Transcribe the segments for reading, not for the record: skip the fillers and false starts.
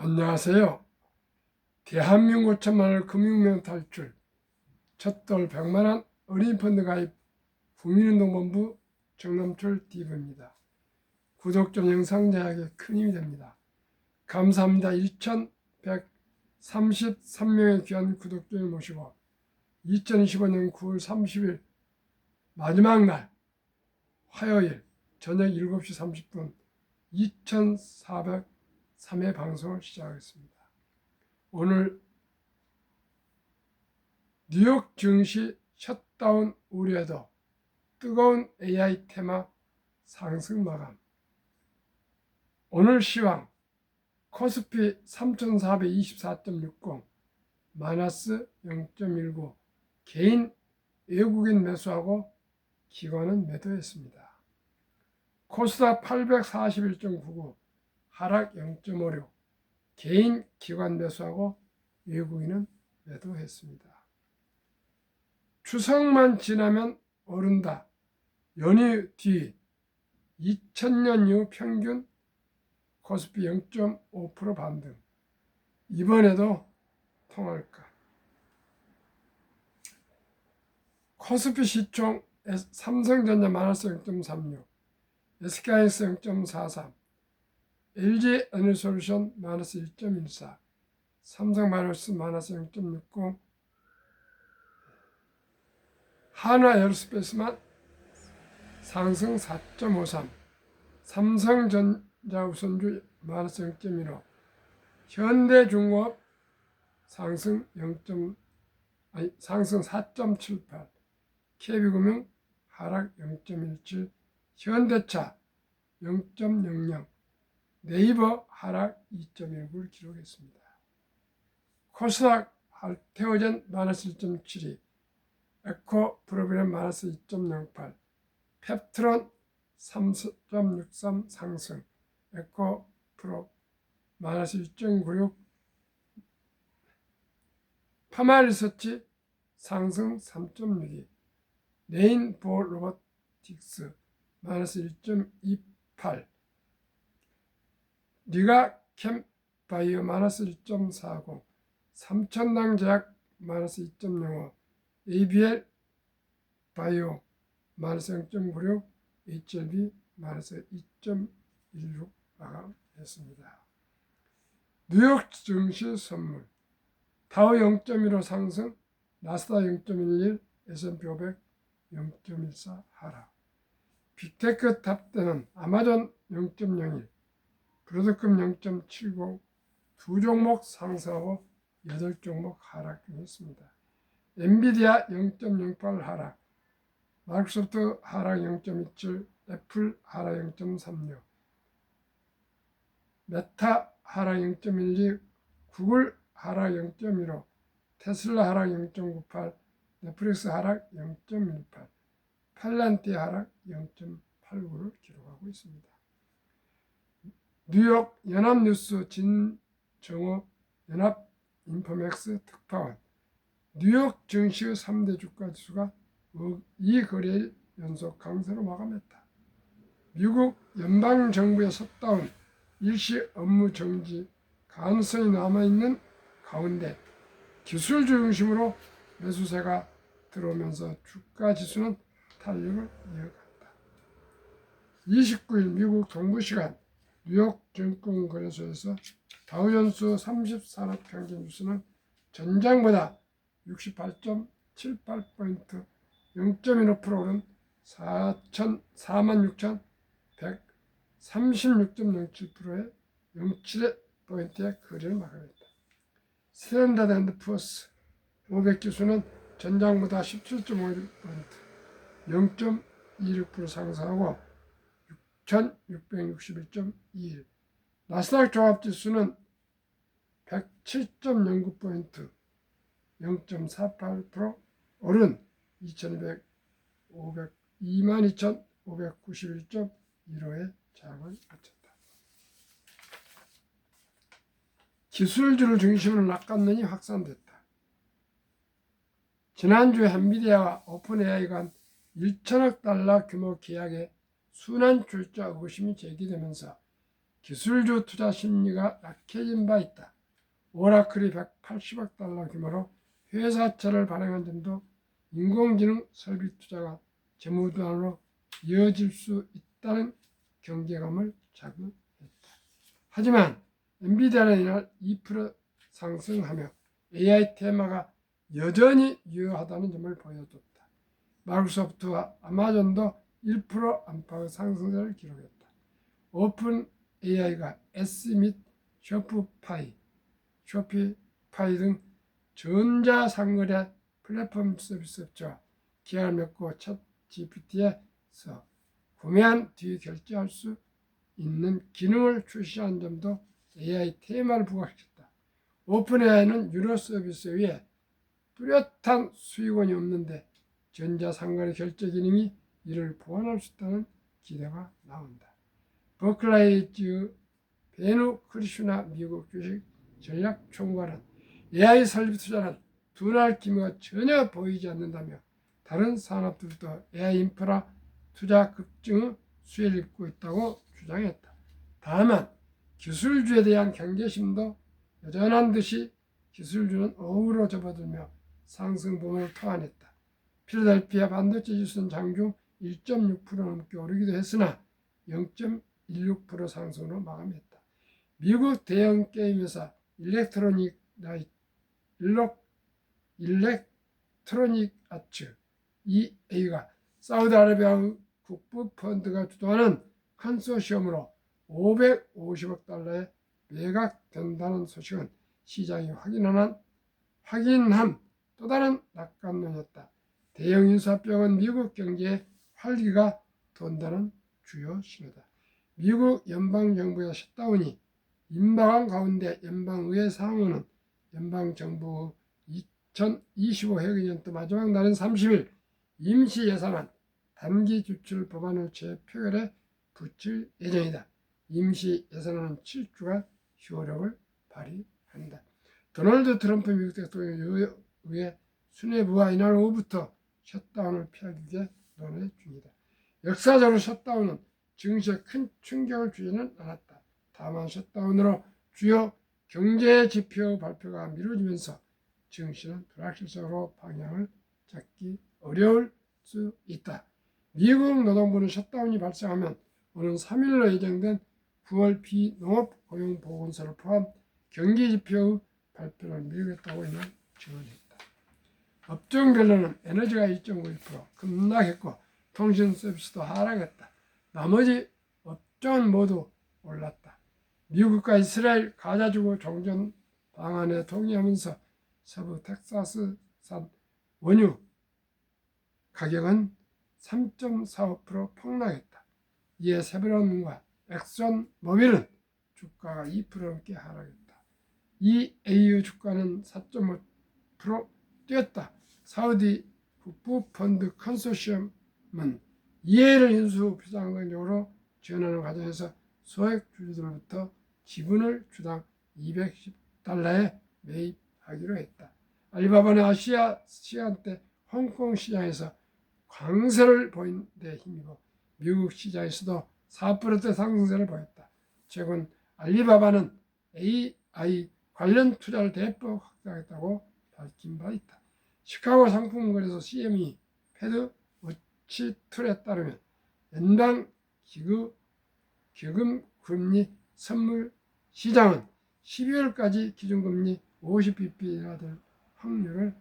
안녕하세요. 대한민국 천만을 금융명 탈출, 첫돌 100만원 어린이펀드 가입 국민운동본부 정남철 DV입니다. 구독 좀 영상 제작에 큰 힘이 됩니다. 감사합니다. 1133명의 귀한 구독자를 모시고 2025년 9월 30일 마지막 날 화요일 저녁 7시 30분 2403회 방송을 시작하겠습니다. 오늘 뉴욕 증시 셧다운 우려에도 뜨거운 AI 테마 상승 마감. 오늘 시황 코스피 3424.60 마이너스 0.19 개인 외국인 매수하고 기관은 매도했습니다. 코스닥 841.99 하락 0.56 개인 기관 매수하고 외국인은 매도했습니다. 추석만 지나면 오른다. 연휴 뒤 2000년 이후 평균 코스피 0.5% 반등. 이번에도 통할까? 코스피 시총 삼성전자 마이너스 0.36 SK하이닉스 0.43 LG에너지솔루션 마이너스 1.14 삼성바이오로스 마이너스 0.60 한화에어로스페이스만 상승 4.53 삼성전자 우선주 마이너스 0.15 현대중공업 상승 4.78 KB금융 하락 0.17 현대차 0.00 네이버 하락 2.19를 기록했습니다. 코스닥 알테오젠 마이너스 1.72 에코 프로비렌 마이너스 2.08 펩트론 3.63 상승 에코 프로 마이너스 2.96 파마리서치 상승 3.62 레인보우 로보틱스 마이너스 1.28 리가캠 바이오 마이너스 1.40 삼천당 제약 마이너스 2.05 ABL 바이오 마이너스 0.96 HLB 마이너스 2.16 마감했습니다. 뉴욕 증시 선물 다우 0.15 상승 나스닥 0.11 S&P 500 0.14 하락. 빅테크 탑10은 아마존 0.01 브로드컴 0.70 두 종목 상승하고 8종목 하락 중이었습니다. 엔비디아 0.08 하락, 마이크로소프트 하락 0.27, 애플 하락 0.36, 메타 하락 0.12, 구글 하락 0.15, 테슬라 하락 0.98, 넷플릭스 하락 0.18, 팔란티아 하락 0.89를 기록하고 있습니다. 뉴욕 연합뉴스 진정호 연합인포맥스 특파원 뉴욕 증시의 3대 주가 지수가 이 거래일 연속 강세로 마감했다. 미국 연방정부의 셧다운 일시 업무 정지 가능성이 남아있는 가운데 기술주 중심으로 매수세가 들어오면서 주가 지수는 탄력을 이어갔다. 29일 미국 동부시간 뉴욕 증권거래소에서 다우존스 30산업평균지수는 전장보다 68.78포인트 0.15% 오른 46,136.07%의 0.7포인트의 거래를 마감했다. 스탠다드 앤드 푸어스 500지수는 전장보다 17.51포인트 0.26% 상승하고 6,661.21 나스닥 종합지수는 107.09포인트 0.48% 오른 22,591.15의 장을 마쳤다. 기술주를 중심으로 낙관론이 확산됐다. 지난주에 엔비디아와 오픈AI가 한 1천억 달러 규모 계약에 순환 출자 의구심이 제기되면서 기술주 투자 심리가 약해진 바 있다. 오라클이 180억 달러 규모로 회사채를 발행한 점도 인공지능 설비 투자가 재무도안으로 이어질 수 있다는 경계감을 자극했다. 하지만 엔비디아는 이날 2% 상승하며 AI 테마가 여전히 유효하다는 점을 보여줬다. 마이크로소프트와 아마존도 1% 안팎의 상승세를 기록했다. 오픈 AI가 S 및 쇼피파이 등 전자상거래 플랫폼 서비스 업체와 계약을 맺고 챗 GPT에서 구매한 뒤 결제할 수 있는 기능을 출시한 점도 AI 테마를 부각시켰다. 오픈 AI는 유료 서비스 위에 뚜렷한 수익원이 없는데 전자상거래 결제 기능이 이를 보완할 수 있다는 기대가 나온다. 버클라이즈 베누 크리슈나 미국 주식 전략총괄은 AI 설비 투자는 둔할 기미가 전혀 보이지 않는다며 다른 산업들도 AI 인프라 투자 급증의 수혜를 입고 있다고 주장했다. 다만 기술주에 대한 경계심도 여전한 듯이 기술주는 어우러 접어들며 상승 부분을 토안했다. 필라델피아 반도체 지수는 장중 1.6% 넘게 오르기도 했으나 0.16% 상승으로 마감했다. 미국 대형 게임 회사 일렉트로닉 아츠 EA가 사우디아라비아 국부 펀드가 주도하는 컨소시엄으로 550억 달러에 매각된다는 소식은 시장이 확인한 또 다른 낙관론이었다. 대형 인수합병은 미국 경제에 활기가 돈다는 주요 신호다. 미국 연방정부의 셧다운이 임박한 가운데 연방의회 상원은 연방정부 2025 회계년도 마지막 날인 30일 임시예산안 단기 지출 법안을 재표결에 붙일 예정이다. 임시예산안은 7주간 효력을 발휘한다. 도널드 트럼프 미국 대통령에 의해 수뇌부와 이날 오후부터 셧다운을 피하기 위해 논의 중이다. 역사적으로 셧다운은 증시에 큰 충격을 주지는 않았다. 다만 셧다운으로 주요 경제 지표 발표가 미뤄지면서 증시는 불확실성으로 방향을 잡기 어려울 수 있다. 미국 노동부는 셧다운이 발생하면 오는 3일로 예정된 9월 비농업 고용 보건소를 포함 경기 지표의 발표를 미루겠다고 이날 증언했다. 업종별로는 에너지가 2.91% 급락했고 통신 서비스도 하락했다. 나머지 업종은 모두 올랐다. 미국과 이스라엘 가자주고 종전 방안에 동의하면서 서부 텍사스산 원유 가격은 3.45% 폭락했다. 이에 세브론과 엑선 모빌은 주가가 2% 넘게 하락했다. 이 AU 주가는 4.5% 뛰었다. 사우디 국부펀드 컨소시엄은 EA를 인수 비상금적으로 지원하는 과정에서 소액 주주들로부터 지분을 주당 210달러에 매입하기로 했다. 알리바바는 아시아 시간대 홍콩 시장에서 강세를 보인 데 힘입어 미국 시장에서도 4% 상승세를 보였다. 최근 알리바바는 AI 관련 투자를 대폭 확대하겠다고 밝힌 바 있다. 시카고 상품거래소 CME 패드 워치2에 따르면 연방 기금 금리 선물 시장은 12월까지 기준금리 50bp가 될 확률을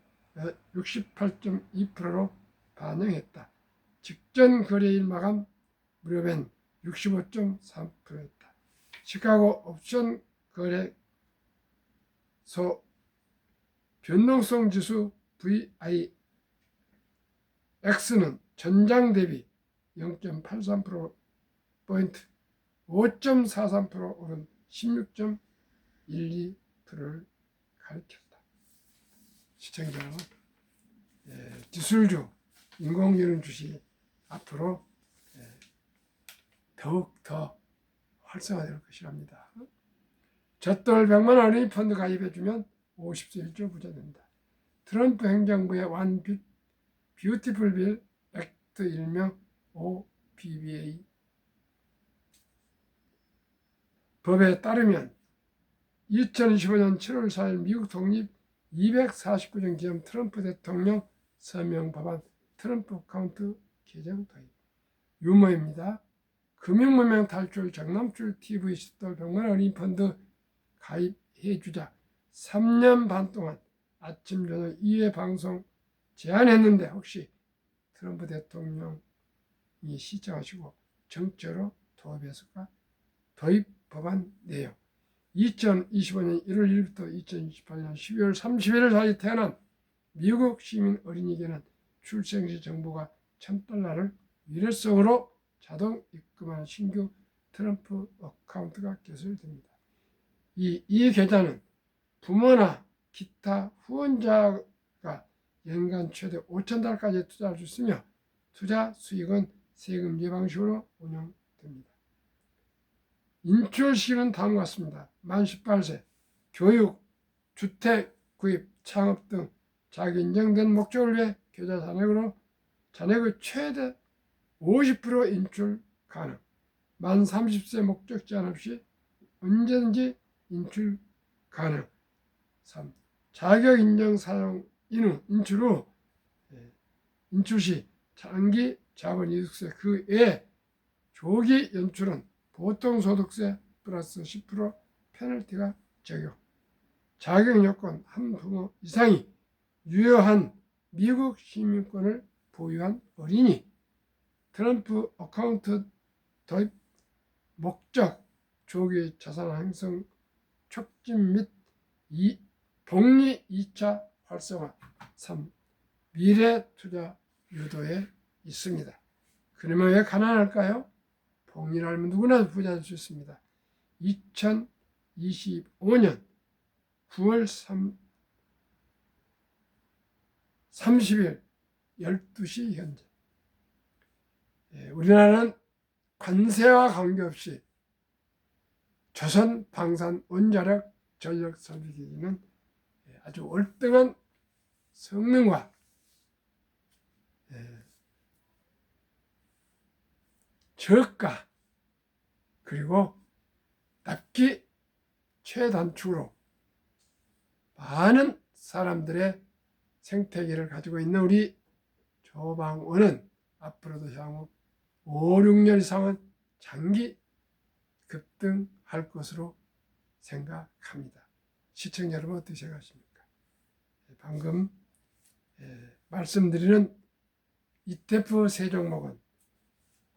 68.2%로 반영했다. 직전 거래일 마감 무렵엔 65.3%였다. 시카고 옵션 거래소 변동성 지수 VIX는 전장 대비 0.83%포인트 5.43% 오른 16.12%를 가리켰다. 시청자 여러분, 기술주, 인공지능 주식이 앞으로 더욱 더 활성화될 것이랍니다. 젖돌 100만 원의 펀드 가입해주면 50세 1조 부자 된다. 트럼프 행정부의 원 뷰티풀 빌 액트 일명 OBBA 법에 따르면 2025년 7월 4일 미국 독립 249년 기념 트럼프 대통령 서명 법안 트럼프 카운트 개정 도입. 유머입니다. 금융문명 탈출 정남출 TV 숫돌 100만 어린이 펀드 가입해주자 3년 반 동안 아침 저녁 2회 방송 제안했는데 혹시 트럼프 대통령이 시청하시고 정적으로 도입했을까? 도입 법안 내용. 2025년 1월 1일부터 2028년 12월 31일 사이 태어난 미국 시민 어린이에게는 출생시 정보가 $1,000를 위례성으로 자동 입금하는 신규 트럼프 어카운트가 개설됩니다. 이 계좌는 부모나 기타 후원자가 연간 최대 $5,000까지 투자할 수 있으며 투자 수익은 세금 예방식으로 운영됩니다. 인출시는 다음과 같습니다. 만 18세, 교육, 주택 구입, 창업 등 자기 인정된 목적을 위해 계좌 잔액의 최대 50% 인출 가능. 만 30세 목적 제한 없이 언제든지 인출 가능. 3. 자격 인정 사용 인출 후 인출 시 장기 자본 이득세 그 외 조기 연출은 보통 소득세 플러스 10% 페널티가 적용. 자격 요건 한 부모 이상이 유효한 미국 시민권을 보유한 어린이. 트럼프 어카운트 도입 목적 조기 자산 형성 촉진 및 복리 2차 활성화. 3. 미래 투자 유도에 있습니다. 그러면 왜 가난할까요? 복리를 알면 누구나 부자 될 수 있습니다. 2025년 9월 30일 12시 현재 우리나라는 관세와 관계없이 조선 방산 원자력 전력 설비기는 아주 월등한 성능과 저가 그리고 납기 최단축으로 많은 사람들의 생태계를 가지고 있는 우리 조방원은 앞으로도 향후 5, 6년 이상은 장기 급등할 것으로 생각합니다. 시청자 여러분 어떻게 생각하십니까? 방금 말씀드리는 ETF 세 종목은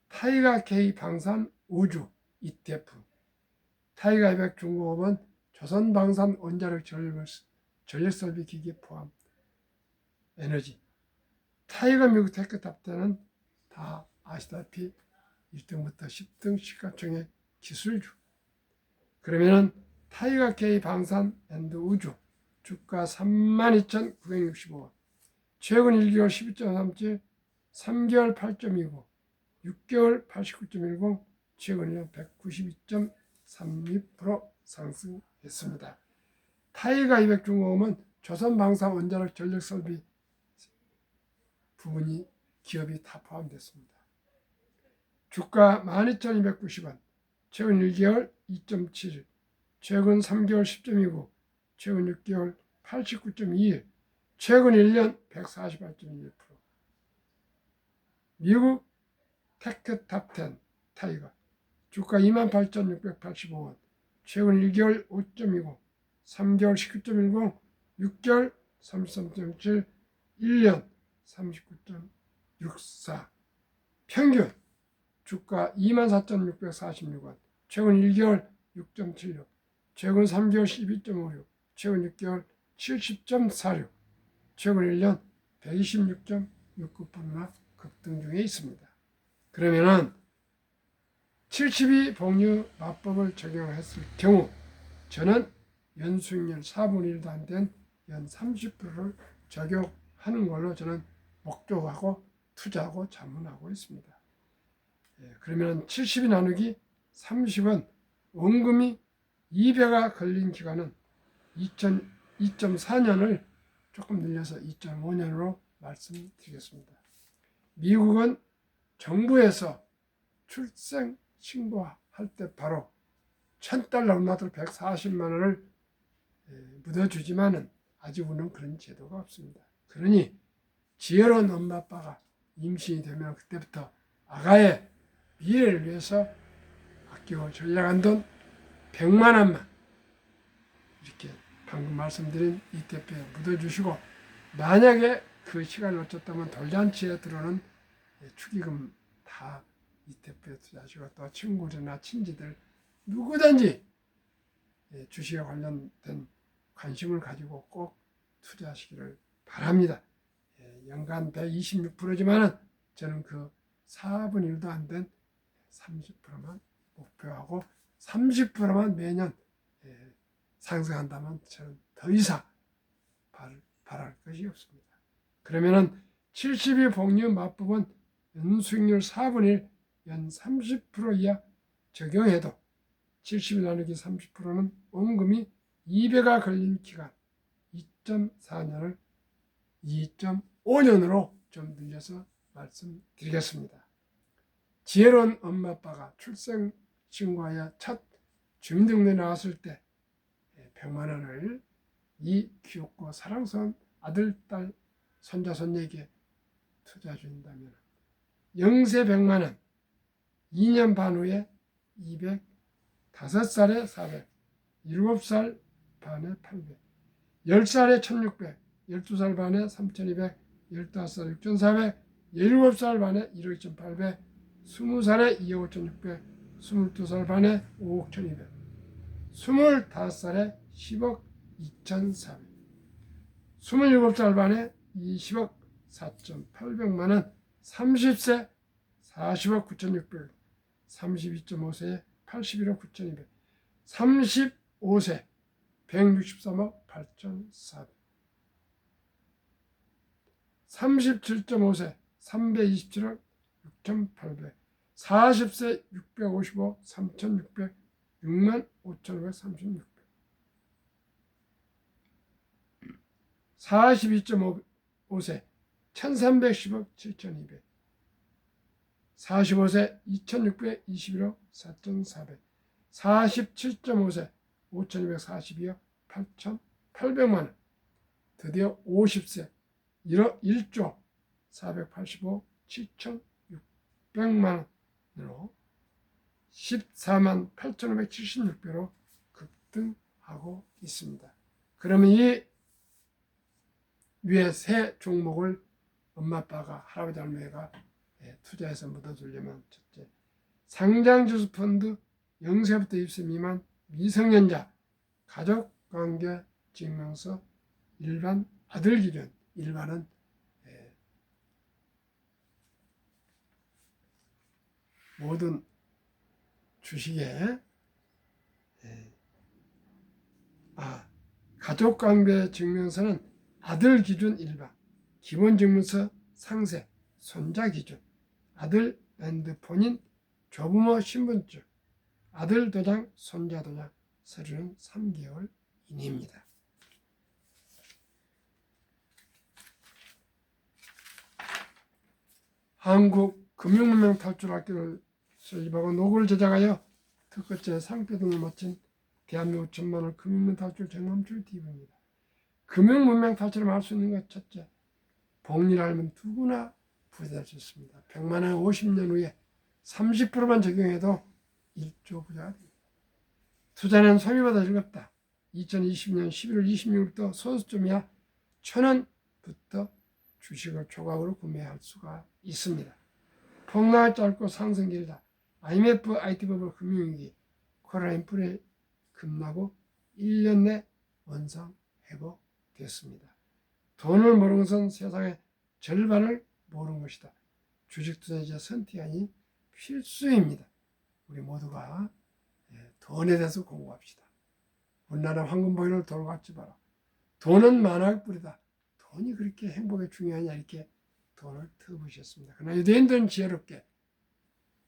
타이가 K 방산 우주 ETF, 타이가 200 중공업은 조선 방산 원자력 전력 설비 기기 포함 에너지, 타이가 미국 테크탑10은 다 아시다시피 1등부터 10등 시가총액 기술주. 그러면은 타이가 K 방산 앤드 우주 주가 32,965원, 최근 1개월 12.37, 3개월 8.29, 6개월 89.10, 최근 1년 192.32% 상승했습니다. 타이가 200 중공업은 조선 방산 원자력 전력 설비 부분이 기업이 다 포함됐습니다. 주가 12,290원, 최근 1개월 2.71, 최근 3개월 10.29, 최근 6개월 89.21, 최근 1년 148.21%. 미국 테크탑10 타이가 주가 28,685원, 최근 1개월 5.20, 3개월 19.10, 6개월 33.7, 1년 39.64. 평균 주가 24,646원, 최근 1개월 6.76, 최근 3개월 12.56, 최근 6개월 70.46, 최근 1년 126.69%나 급등 중에 있습니다. 그러면은 72 복류 맞법을 적용했을 경우 저는 연수익률 4분의 1도 안 된 연 30%를 적용하는 걸로 저는 목표하고 투자하고 자문하고 있습니다. 그러면 70이 나누기 30은 원금이 2배가 걸린 기간은 2.4년을 조금 늘려서 2.5년으로 말씀드리겠습니다. 미국은 정부에서 출생 신고할 때 바로 $1,000 얼마도 140만 원을 묻어주지만은 아직 우리는 그런 제도가 없습니다. 그러니 지혜로운 엄마 아빠가 임신이 되면 그때부터 아가의 미래를 위해서 아끼고 전략한 돈 100만 원만 이렇게 방금 말씀드린 ETF에 묻어주시고, 만약에 그 시간을 놓쳤다면 돌잔치에 들어오는 축의금 다 ETF에 투자하시고, 또 친구들이나 친지들 누구든지 주식에 관련된 관심을 가지고 꼭 투자하시기를 바랍니다. 연간 126%지만은 저는 그 4분의 1도 안 된 30%만 목표하고 30%만 매년 상승한다면 저는 더 이상 바랄 것이 없습니다. 그러면은 70일 복리 맞부분 연수익률 4분의 1, 연 30% 이하 적용해도 70일 나누기 30%는 원금이 2배가 걸린 기간 2.4년을 2.5년으로 좀 늘려서 말씀드리겠습니다. 지혜로운 엄마 아빠가 출생 신고하여 첫 주민등록에 나왔을 때 100만 원을 이 귀엽고 사랑스러운 아들, 딸, 손자, 손녀에게 투자해 준다면 영세 100만 원, 2년 반 후에 200, 5살에 400, 7살 반에 800, 10살에 1600, 12살 반에 3200, 15살에 6400, 17살 반에 1억 2800, 20살에 2억 5600, 22살 반에 5억 1200, 25살에 10억 2400, 27살 반에 20억 4800만 원, 30세 40억 9600, 32.5세에 81억 9200, 35세 163억 8400, 37.5세 327억 6800, 40세 655 3600, 65,536, 42.5세 1310억 7200, 45세 2621억 4400, 47.5세 5242억 8800만원, 드디어 50세 1조 485억 7600만원으로 14만 8576배로 급등하고 있습니다. 그러면 이 위에 세 종목을 엄마 아빠가 할아버지 할머니가 투자해서 묻어두려면, 첫째, 상장주수 펀드 0세부터 20세 미만 미성년자 가족관계 증명서 일반 아들 기준, 일반은 모든 주식에 가족관계 증명서는 아들 기준 일반, 기본증명서 상세, 손자 기준, 아들 앤드 본인 조부모 신분증, 아들 도장, 손자 도장, 서류는 3개월 이내입니다. 한국금융문명탈출학교를 설립하고 노고를 제작하여 특허제 상표 등을 마친 대한민국 천만원 금융문명탈출 경험줄 TV입니다. 금융문명탈출을 할 수 있는 것, 첫째, 복리를 알면 누구나 부자 될 수 있습니다. 100만 원 50년 후에 30%만 적용해도 1조 부자가 됩니다. 투자는 소비보다 즐겁다. 2020년 11월 26일부터 소수점이야 1,000원부터 주식을 조각으로 구매할 수가 있습니다. 폭락이 짧고 상승 길다. IMF, IT버블 금융위기, 코로나 인플레 급락후 1년 내 원상 회복됐습니다. 돈을 모르는 것은 세상의 절반을 모르는 것이다. 주식 투자자 선택이 필수입니다. 우리 모두가 돈에 대해서 공부합시다. 우리나라 황금보이를 돌아가지 마라. 돈은 만화의 뿌리다. 돈이 그렇게 행복에 중요하냐, 이렇게 돈을 터부으셨습니다. 그러나 유대인들은 지혜롭게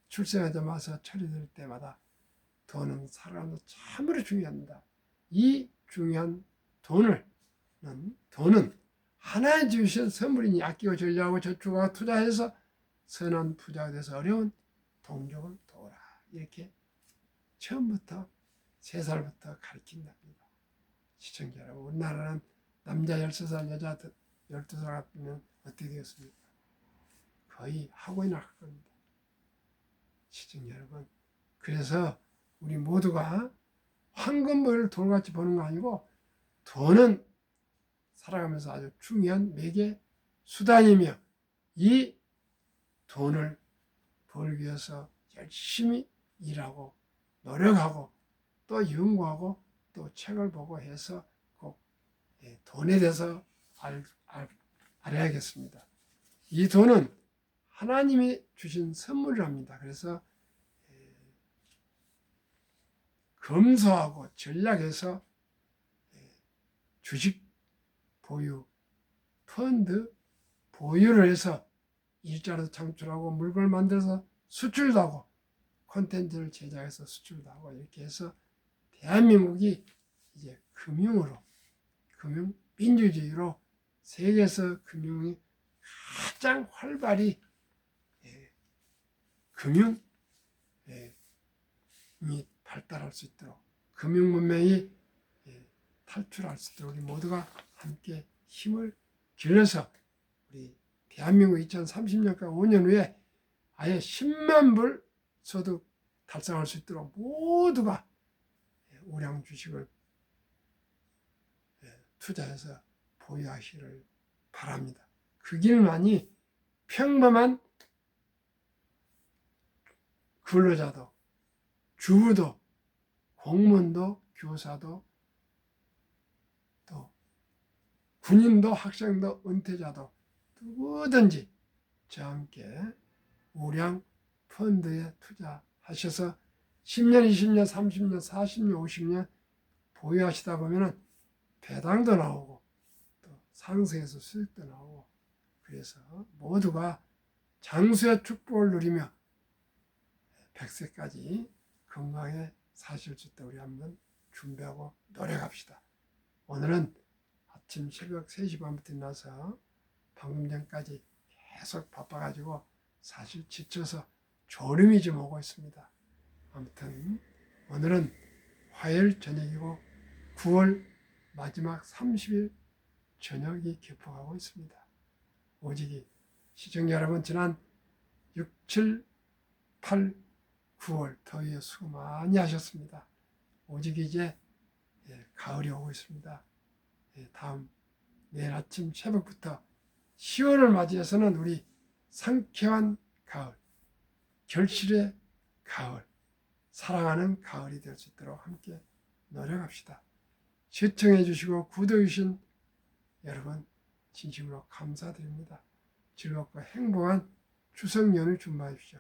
출생하자마자 처리될 때마다 돈은 살아가면서 참으로 중요합니다. 이 중요한 돈은 하나님 주신 선물이니 아끼고 전략하고 저축하고 투자해서 선한 부자가 돼서 어려운 동족을 도우라. 이렇게 처음부터 3살부터 가르친답니다. 시청자 여러분, 우리나라는 남자 13살, 여자 12살 같으면 어떻게 되겠습니까? 거의 학원이나 할 겁니다. 시청자 여러분, 그래서 우리 모두가 황금벌을 돈같이 버는 거 아니고, 돈은 살아가면서 아주 중요한 매개 수단이며, 이 돈을 벌기 위해서 열심히 일하고 노력하고 또 연구하고 또 책을 보고 해서 꼭 돈에 대해서 알아야겠습니다. 이 돈은 하나님이 주신 선물이랍니다. 그래서 검소하고 전략해서 주식 보유, 펀드 보유를 해서 일자리도 창출하고 물건을 만들어서 수출도 하고 콘텐츠를 제작해서 수출도 하고 이렇게 해서 대한민국이 이제 금융 민주주의로 세계에서 금융이 가장 활발히 금융이 발달할 수 있도록, 금융 문명이 탈출할 수 있도록 우리 모두가 함께 힘을 길러서 우리 대한민국 2030년까지 5년 후에 아예 10만 불 소득 달성할 수 있도록 모두가 우량 주식을 투자해서 보유하시기를 바랍니다. 그 길만이 평범한 근로자도, 주부도, 공무원도, 교사도, 또 군인도, 학생도, 은퇴자도 누구든지 저와 함께 우량 펀드에 투자하셔서 10년, 20년, 30년, 40년, 50년 보유하시다 보면 배당도 나오고 또 상승해서 수익도 나오고, 그래서 모두가 장수의 축복을 누리며 100세까지 건강에 사실 수 있도록 우리 한번 준비하고 노력합시다. 오늘은 아침 새벽 3시 반부터 일어나서 방금 전까지 계속 바빠가지고 사실 지쳐서 졸음이 좀 오고 있습니다. 아무튼 오늘은 화요일 저녁이고 9월 마지막 30일 저녁이 개폭하고 있습니다. 오직이 시청자 여러분, 지난 6, 7, 8, 9월 더위에 수고 많이 하셨습니다. 오직 이제 가을이 오고 있습니다. 다음 내일 아침 새벽부터 10월을 맞이해서는 우리 상쾌한 가을, 결실의 가을, 사랑하는 가을이 될 수 있도록 함께 노력합시다. 시청해 주시고 구독해 주신 여러분 진심으로 감사드립니다. 즐겁고 행복한 추석 연휴 준비하십시오.